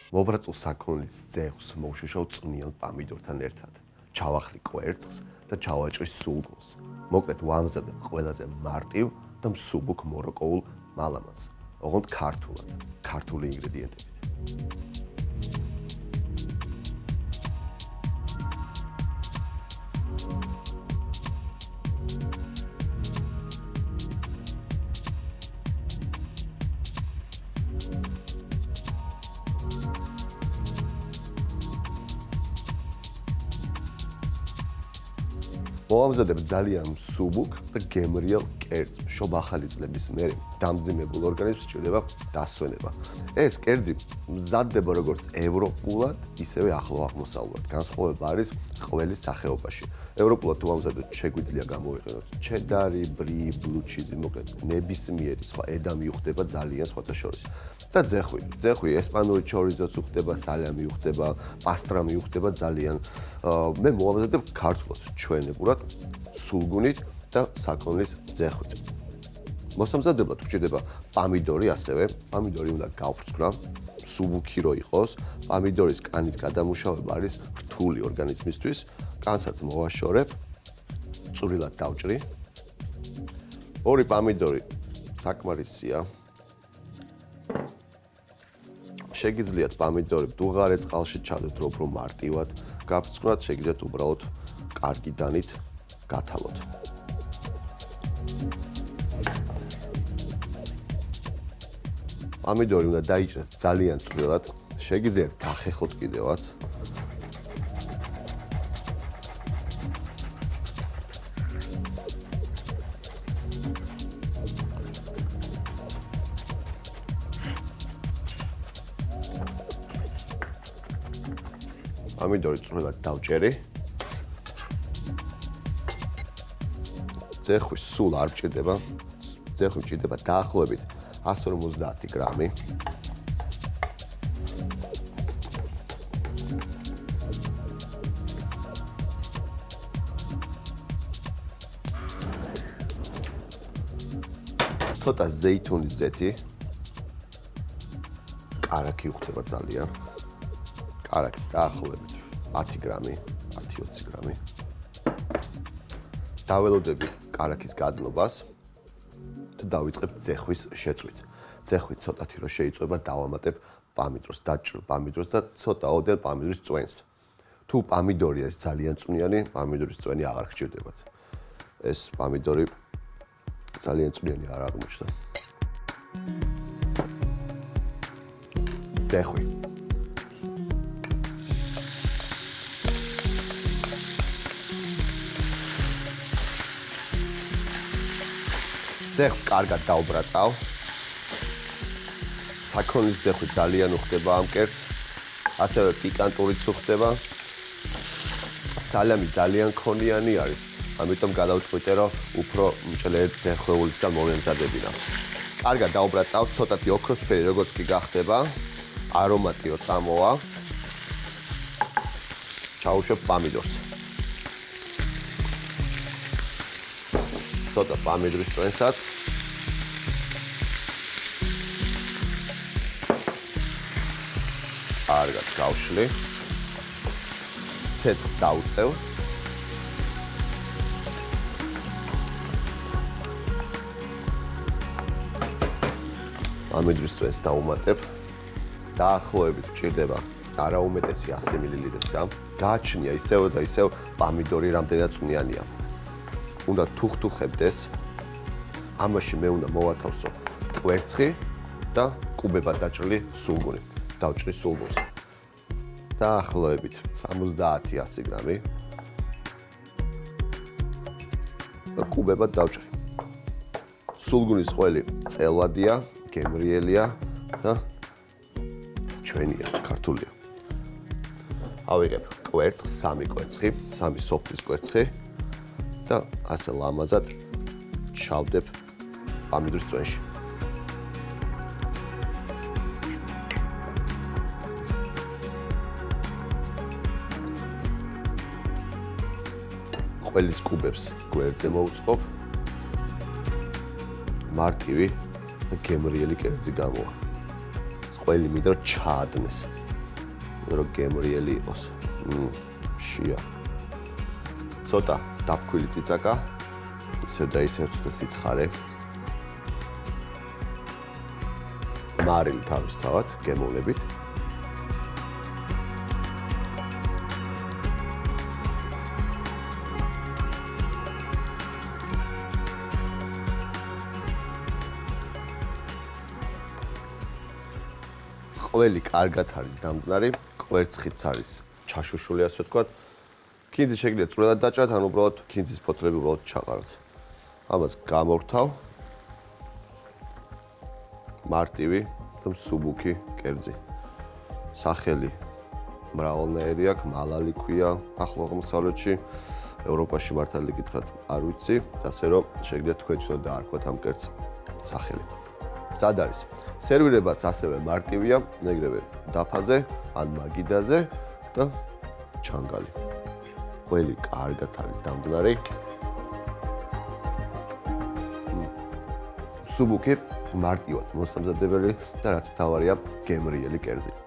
მობრაწულ საქონლის ძეხს მოვშუშავ წვნიან პამიდორთან ერთად. ჩავახლი კვერცხს და ჩავაჭრი სულგუნს. მოკლედ ვამზადებ ყველაზე მარტივ და მსუბუქ მოროკოულ მალამაზს. ოღონდ ქართულად, ქართული ინგრედიენტებით. მოვამზადებ ძალიან მსუბუქ და გემრიელ კერძს. მშობ ახალი წლების მერე დამძიმებულ ორგანიზმს სჭირდება დასვენება. ეს კერძი მზადდება როგორც ევროპულად, ისევე ახლო აღმოსავლურად. განსხვავება არის ყველის სახეობაში. ევროპულად თუ ვამზადოთ, შეგვიძლია გამოვიყენოთ ჩედარი, ბრი, ბლუ ჩიზი, მოკლედ ნებისმიერი სხვა ედა მიუხდება ძალიან სხვათაშორის. და ძეხვი ესპანური ჩორიზოც უხდება, სალამი უხდება, პასტრამი უხდება ძალიან. მე მოვამზადებ ქართულად, ჩვენებურად, სულგუნით და საქონლის ძეხვით. მოსამზადებლად გვჭირდება პამიდორი ასევე. პამიდორი უნდა გავფრცქნა, მსუბუქი რო იყოს. პამიდორის კანის გადამუშავება არის რთული ორგანიზმისთვის. კანსაც მოვაშორებ, წვრილად დავჭრი. ორი პამიდორი საკმარისია. შეგიძლიათ პამიდორი დუღარე წყალში ჩადოთ, რომ მარტივად გაფრცქნათ, შეგიძლიათ უბრალოდ კარგი დანით გათალოთ. პამიდორი უნდა დაიჭრას ძალიან წვრილად, შეგიძლიათ გახეხოთ კიდევაც. პამიდორი წვრილად დავჭერი. ძეხვი სულ არ მჭირდება. ძეხვი მჭირდება დაახლოებით 150 გრამი. ცოტა ზეითუნის ზეთი. კარაქი უხდება ძალიან. კარაქის დაახლოებით 10 გრამი, 10-20 გრამი. დაველოდები კარაქის გადნობას და დავიწყებ ძეხვის შეწვით. ძეხვი ცოტათი რო შეიწვება, დავამატებ პამიდორს, დაჭრილ პამიდორს და ცოტა ოდელ პამიდორის წვენს. თუ პამიდორი არის ძალიან წვნიანი, პამიდორის წვენი აღარ გჭირდებათ. ეს პამიდორი ძალიან წვნიანი არ აღმოჩნდა. ძეხვი. ძეხვს კარგად დავბრაწავ. საქონლის ძეხვი ძალიან უხდება ამ კერძს. ასევე პიკანტურიც უხდება. სალამი ძალიან ქონიანი არის. ამიტომ გადავწყვიტე, რომ უფრო მჭლელ ძეხვეულისგან მომემზადებინა. კარგად დავბრაწავ, ცოტათი ოქროსფერი როგორც კი გახდება, არომატიო წამოვა. ჩაუშვებ პამიდორს. ცოტა პამიდორის წვენსაც. კარგად გავშლი. ცეცხლს დავუწევ. პამიდორის წვენს დავუმატებ. დაახლოებით გჭირდება არაუმეტესი 100 მლ-ისა. გააჩნია ისევ და ისევ პამიდორი რამდენად წვნიანია. უნდა თუხთუხებდეს. ამაში მე უნდა მოვათავსო კვერცხი და კუბებად დაჭრილი სულგუნი. დავჭრი სულგუნს. დაახლოებით 70-100 გრამი. და კუბებად დავჭრი. სულგუნის ყველი წელვადია, გემრიელია და ჩვენია, ქართულია. ავიღებ კვერცხს, 3 კვერცხი, 3 სოფლის კვერცხი. და ასე ლამაზად ჩავდებ პამიდორის წვენში. ყველის კუბებს გვერდზე მოვუწყობ. მარტივი და გემრიელი კერძი გამოვა. ყველი მინდა რომ ჩაადნეს. რომ გემრიელი იყოს. შია. ცოტა დაფქვილი ციცაკა. ისევ და ისევ ცოტა სიცხარე. მარილი თავისთავად გემოვნებით. ყველი კარგად არის დამდგარი, კვერცხიც არის ჩაშუშული, ასე ვთქვათ. ქინძი შეგიძლიათ წვრილად დაჭრათ, ან უბრალოდ ქინძის ფოთლები უბრალოდ ჩაყაროთ. ამას გამორთავ. მარტივი და მსუბუქი კერძი. სახელი მრავალნაირი აქვს, მალალი ქვია ახლო აღმოსავლეთში, ევროპაში მართალი გითხრათ არ ვიცი, ასე რომ შეგიძლიათ თქვენ თვითონ დაარქვათ ამ კერძს სახელი. სად არის? სერვირებაც ასევე მარტივია, ეგრევე დაფაზე, ან მაგიდაზე და ჩანგალი. ყველი კარგად არის დამდგარი. მსუბუქი, მარტივად მოსამზადებელი და რაც მთავარია, გემრიელი კერძი.